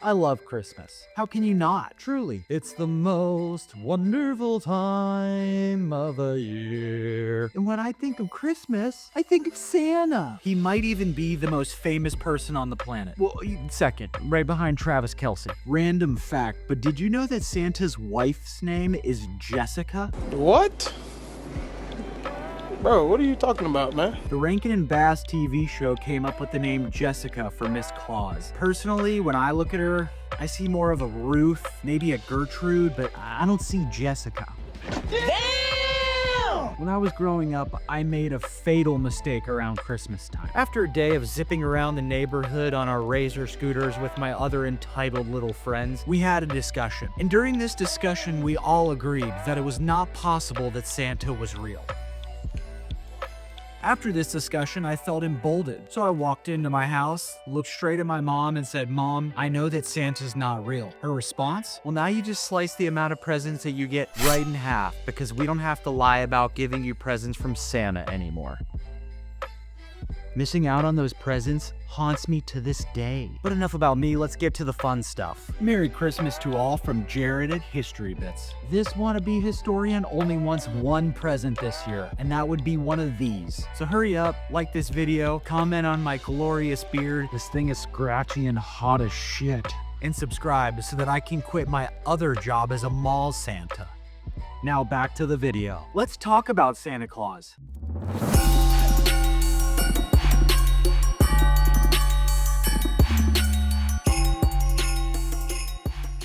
I love Christmas. How can you not? Truly, it's the most wonderful time of the year. And when I think of Christmas, I think of Santa. He might even be the most famous person on the planet. Well, second, right behind Travis Kelce. Random fact, but did you know that Santa's wife's name is Jessica? What? Bro, what are you talking about, man? The Rankin and Bass TV show came up with the name Jessica for Miss Claus. Personally, when I look at her, I see more of a Ruth, maybe a Gertrude, but I don't see Jessica. Damn! When I was growing up, I made a fatal mistake around Christmas time. After a day of zipping around the neighborhood on our Razor scooters with my other entitled little friends, we had a discussion. And during this discussion, we all agreed that it was not possible that Santa was real. After this discussion, I felt emboldened. So I walked into my house, looked straight at my mom and said, "Mom, I know that Santa's not real." Her response? "Well, now you just slice the amount of presents that you get right in half because we don't have to lie about giving you presents from Santa anymore." Missing out on those presents haunts me to this day. But enough about me, let's get to the fun stuff. Merry Christmas to all from Jared at History Bits. This wannabe historian only wants one present this year, and that would be one of these. So hurry up, like this video, comment on my glorious beard, this thing is scratchy and hot as shit, and subscribe so that I can quit my other job as a mall Santa. Now back to the video. Let's talk about Santa Claus.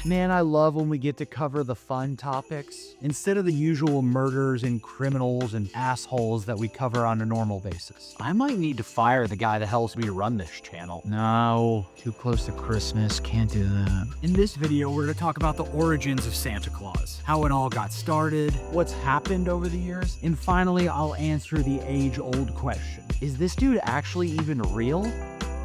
Man, I love when we get to cover the fun topics instead of the usual murders and criminals and assholes that we cover on a normal basis. I might need to fire the guy that helps me run this channel. No, too close to Christmas, can't do that. In this video, we're gonna talk about the origins of Santa Claus, how it all got started, what's happened over the years, and finally, I'll answer the age-old question. Is this dude actually even real?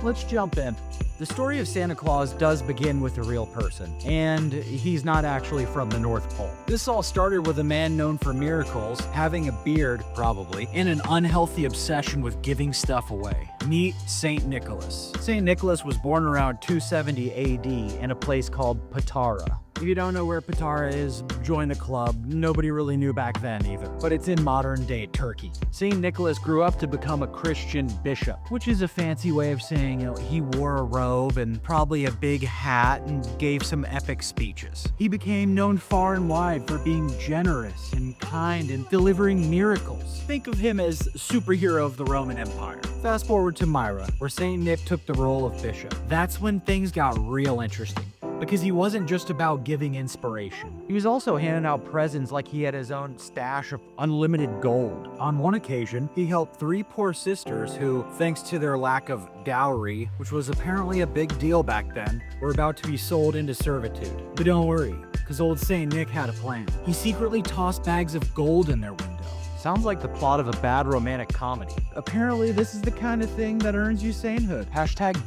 Let's jump in. The story of Santa Claus does begin with a real person, and he's not actually from the North Pole. This all started with a man known for miracles, having a beard, probably, and an unhealthy obsession with giving stuff away. Meet St. Nicholas. St. Nicholas was born around 270 AD in a place called Patara. If you don't know where Patara is, join the club. Nobody really knew back then either, but it's in modern-day Turkey. St. Nicholas grew up to become a Christian bishop, which is a fancy way of saying, he wore a robe and probably a big hat and gave some epic speeches. He became known far and wide for being generous and kind and delivering miracles. Think of him as superhero of the Roman Empire. Fast forward to Myra, where St. Nick took the role of bishop. That's when things got real interesting, because he wasn't just about giving inspiration. He was also handing out presents like he had his own stash of unlimited gold. On one occasion, he helped 3 poor sisters who, thanks to their lack of dowry, which was apparently a big deal back then, were about to be sold into servitude. But don't worry, because old St. Nick had a plan. He secretly tossed bags of gold in their window. Sounds like the plot of a bad romantic comedy. Apparently, this is the kind of thing that earns you sainthood.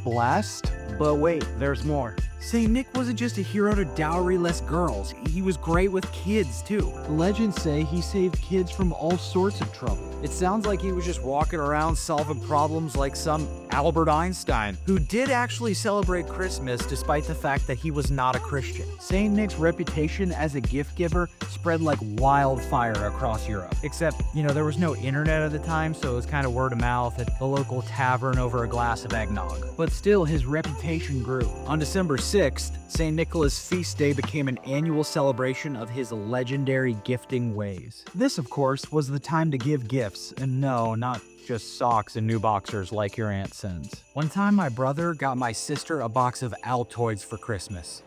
#blessed. But wait, there's more. St. Nick wasn't just a hero to dowry-less girls. He was great with kids, too. The legends say he saved kids from all sorts of trouble. It sounds like he was just walking around solving problems like some Albert Einstein, who did actually celebrate Christmas despite the fact that he was not a Christian. St. Nick's reputation as a gift giver spread like wildfire across Europe. Except, there was no internet at the time, so it was kind of word of mouth at the local tavern over a glass of eggnog. But still, his reputation grew. On December 6th, St. Nicholas' feast day became an annual celebration of his legendary gifting ways. This, of course, was the time to give gifts, and no, not just socks and new boxers like your aunt sends. One time, my brother got my sister a box of Altoids for Christmas.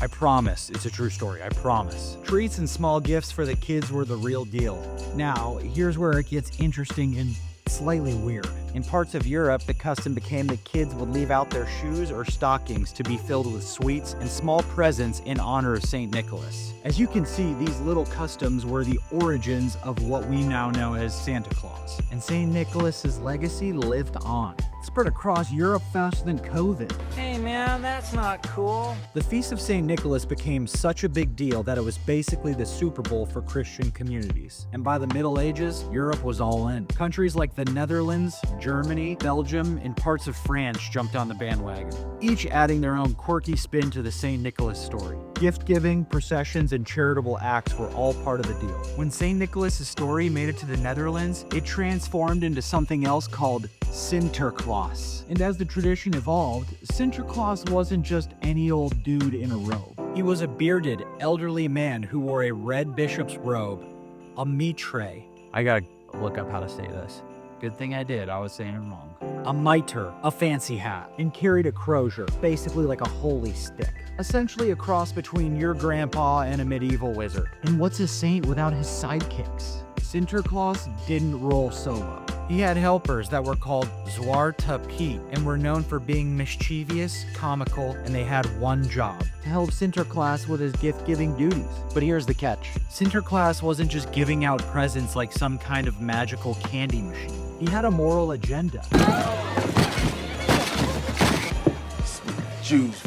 I promise, it's a true story, I promise. Treats and small gifts for the kids were the real deal. Now, here's where it gets interesting and slightly weird. In parts of Europe, the custom became that kids would leave out their shoes or stockings to be filled with sweets and small presents in honor of St. Nicholas. As you can see, these little customs were the origins of what we now know as Santa Claus. And St. Nicholas's legacy lived on. It spread across Europe faster than COVID. Hey man, that's not cool. The Feast of St. Nicholas became such a big deal that it was basically the Super Bowl for Christian communities. And by the Middle Ages, Europe was all in. Countries like the Netherlands, Germany, Belgium, and parts of France jumped on the bandwagon, each adding their own quirky spin to the St. Nicholas story. Gift-giving, processions, and charitable acts were all part of the deal. When St. Nicholas' story made it to the Netherlands, it transformed into something else called Sinterklaas. And as the tradition evolved, Sinterklaas wasn't just any old dude in a robe. He was a bearded, elderly man who wore a red bishop's robe, a mitre. I gotta look up how to say this. Good thing I did, I was saying it wrong. A mitre, a fancy hat, and carried a crozier, basically like a holy stick. Essentially a cross between your grandpa and a medieval wizard. And what's a saint without his sidekicks? Sinterklaas didn't roll solo. He had helpers that were called Zwarte Piet and were known for being mischievous, comical, and they had one job: to help Sinterklaas with his gift-giving duties. But here's the catch. Sinterklaas wasn't just giving out presents like some kind of magical candy machine. He had a moral agenda. Jews.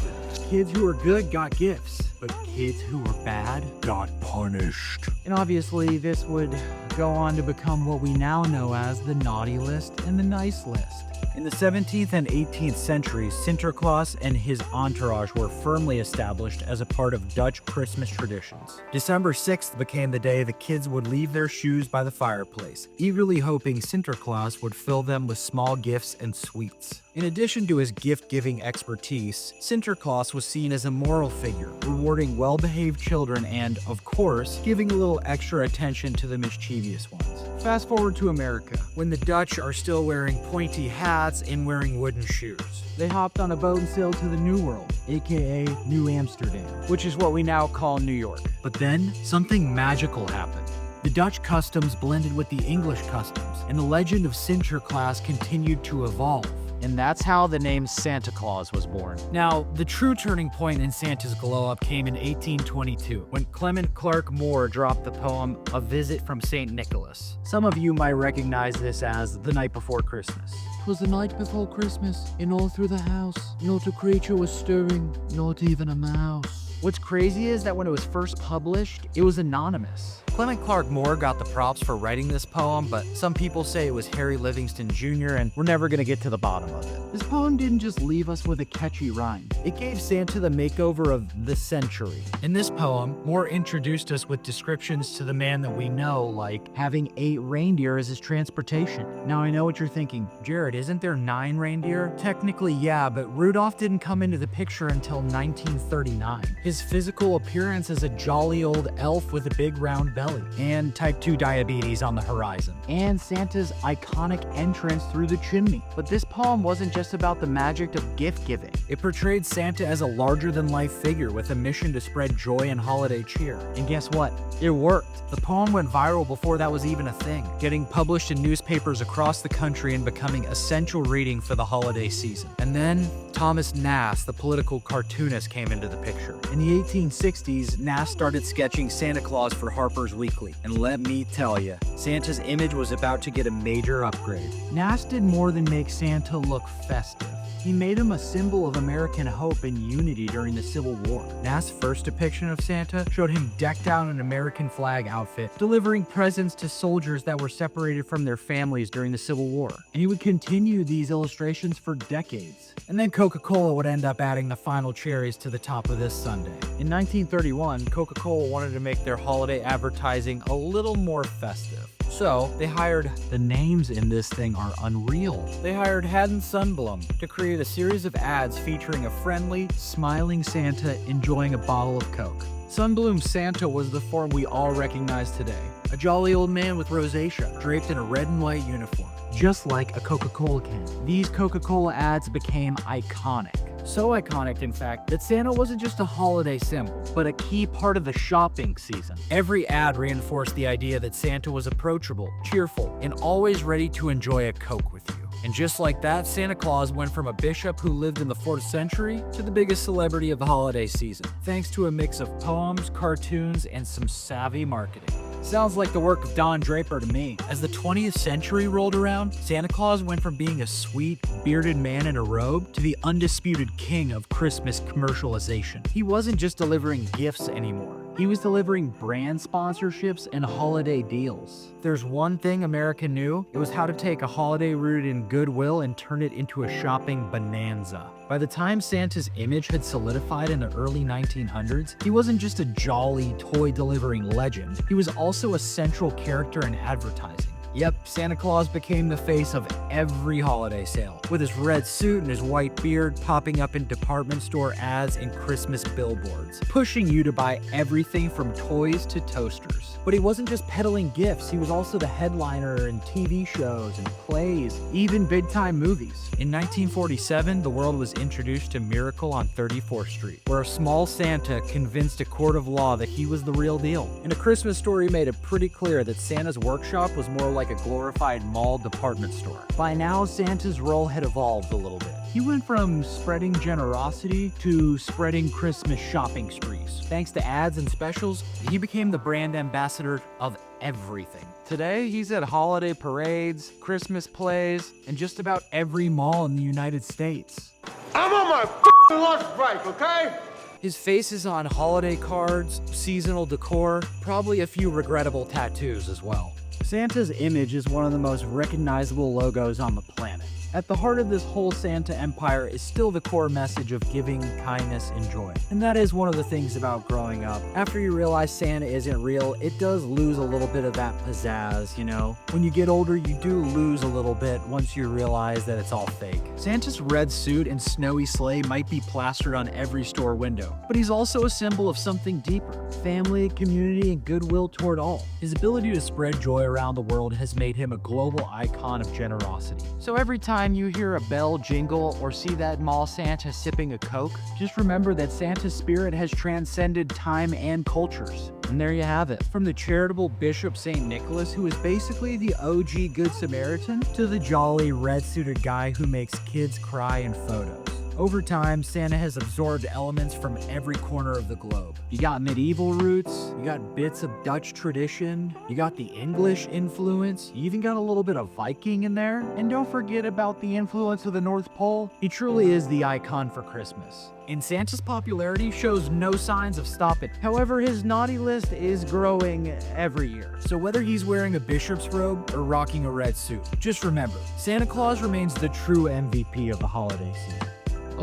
Kids who were good got gifts, but kids who were bad got punished. And obviously, this would go on to become what we now know as the naughty list and the nice list. In the 17th and 18th centuries, Sinterklaas and his entourage were firmly established as a part of Dutch Christmas traditions. December 6th became the day the kids would leave their shoes by the fireplace, eagerly hoping Sinterklaas would fill them with small gifts and sweets. In addition to his gift-giving expertise, Sinterklaas was seen as a moral figure, rewarding well-behaved children and, of course, giving a little extra attention to the mischievous ones. Fast forward to America, when the Dutch are still wearing pointy hats and wearing wooden shoes. They hopped on a boat and sailed to the New World, aka New Amsterdam, which is what we now call New York. But then, something magical happened. The Dutch customs blended with the English customs, and the legend of Sinterklaas continued to evolve. And that's how the name Santa Claus was born. Now, the true turning point in Santa's glow-up came in 1822, when Clement Clarke Moore dropped the poem A Visit from St. Nicholas. Some of you might recognize this as The Night Before Christmas. 'Twas the night before Christmas, and all through the house, not a creature was stirring, not even a mouse. What's crazy is that when it was first published, it was anonymous. Clement Clarke Moore got the props for writing this poem, but some people say it was Harry Livingston Jr., and we're never gonna get to the bottom of it. This poem didn't just leave us with a catchy rhyme. It gave Santa the makeover of the century. In this poem, Moore introduced us with descriptions to the man that we know, like having 8 reindeer as his transportation. Now I know what you're thinking, Jared, isn't there 9 reindeer? Technically, yeah, but Rudolph didn't come into the picture until 1939. His physical appearance is a jolly old elf with a big round belly, and type 2 diabetes on the horizon, and Santa's iconic entrance through the chimney. But this poem wasn't just about the magic of gift giving. It portrayed Santa as a larger-than-life figure with a mission to spread joy and holiday cheer. And guess what? It worked. The poem went viral before that was even a thing, getting published in newspapers across the country and becoming essential reading for the holiday season. And then Thomas Nast, the political cartoonist, came into the picture. In the 1860s, Nast started sketching Santa Claus for Harper's Weekly, and let me tell you, Santa's image was about to get a major upgrade. Nast did more than make Santa look festive. He made him a symbol of American hope and unity during the Civil War. Nast's first depiction of Santa showed him decked out in an American flag outfit, delivering presents to soldiers that were separated from their families during the Civil War. And he would continue these illustrations for decades. And then Coca-Cola would end up adding the final cherries to the top of this sundae. In 1931, Coca-Cola wanted to make their holiday advertising a little more festive. So they hired, the names in this thing are unreal. They hired Haddon Sundblom to create a series of ads featuring a friendly, smiling Santa enjoying a bottle of Coke. Sundblom's Santa was the form we all recognize today. A jolly old man with rosacea, draped in a red and white uniform, just like a Coca-Cola can. These Coca-Cola ads became iconic. So iconic, in fact, that Santa wasn't just a holiday symbol, but a key part of the shopping season. Every ad reinforced the idea that Santa was approachable, cheerful, and always ready to enjoy a Coke with you. And just like that, Santa Claus went from a bishop who lived in the 4th century to the biggest celebrity of the holiday season, thanks to a mix of poems, cartoons, and some savvy marketing. Sounds like the work of Don Draper to me. As the 20th century rolled around, Santa Claus went from being a sweet, bearded man in a robe to the undisputed king of Christmas commercialization. He wasn't just delivering gifts anymore. He was delivering brand sponsorships and holiday deals. If there's one thing America knew, it was how to take a holiday rooted in goodwill and turn it into a shopping bonanza. By the time Santa's image had solidified in the early 1900s, he wasn't just a jolly, toy-delivering legend. He was also a central character in advertising. Yep, Santa Claus became the face of every holiday sale, with his red suit and his white beard popping up in department store ads and Christmas billboards, pushing you to buy everything from toys to toasters. But he wasn't just peddling gifts, he was also the headliner in TV shows and plays, even big-time movies. In 1947, the world was introduced to Miracle on 34th Street, where a small Santa convinced a court of law that he was the real deal. And A Christmas Story made it pretty clear that Santa's workshop was more like a glorified mall department store. By now, Santa's role had evolved a little bit. He went from spreading generosity to spreading Christmas shopping sprees. Thanks to ads and specials, he became the brand ambassador of everything. Today, he's at holiday parades, Christmas plays, and just about every mall in the United States. I'm on my f***ing lunch break, okay? His face is on holiday cards, seasonal decor, probably a few regrettable tattoos as well. Santa's image is one of the most recognizable logos on the planet. At the heart of this whole Santa empire is still the core message of giving, kindness, and joy. And that is one of the things about growing up. After you realize Santa isn't real, it does lose a little bit of that pizzazz, you know? When you get older, you do lose a little bit once you realize that it's all fake. Santa's red suit and snowy sleigh might be plastered on every store window, but he's also a symbol of something deeper: family, community, and goodwill toward all. His ability to spread joy around the world has made him a global icon of generosity. So every time you hear a bell jingle or see that mall Santa sipping a Coke, just remember that Santa's spirit has transcended time and cultures. And there you have it. From the charitable Bishop St. Nicholas, who is basically the OG Good Samaritan, to the jolly red-suited guy who makes kids cry in photos. Over time, Santa has absorbed elements from every corner of the globe. You got medieval roots, you got bits of Dutch tradition, you got the English influence, you even got a little bit of Viking in there, and don't forget about the influence of the North Pole. He truly is the icon for Christmas. And Santa's popularity shows no signs of stopping. However, his naughty list is growing every year. So whether he's wearing a bishop's robe or rocking a red suit, just remember, Santa Claus remains the true MVP of the holiday season.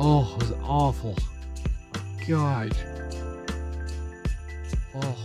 Oh, it was awful. God. Oh.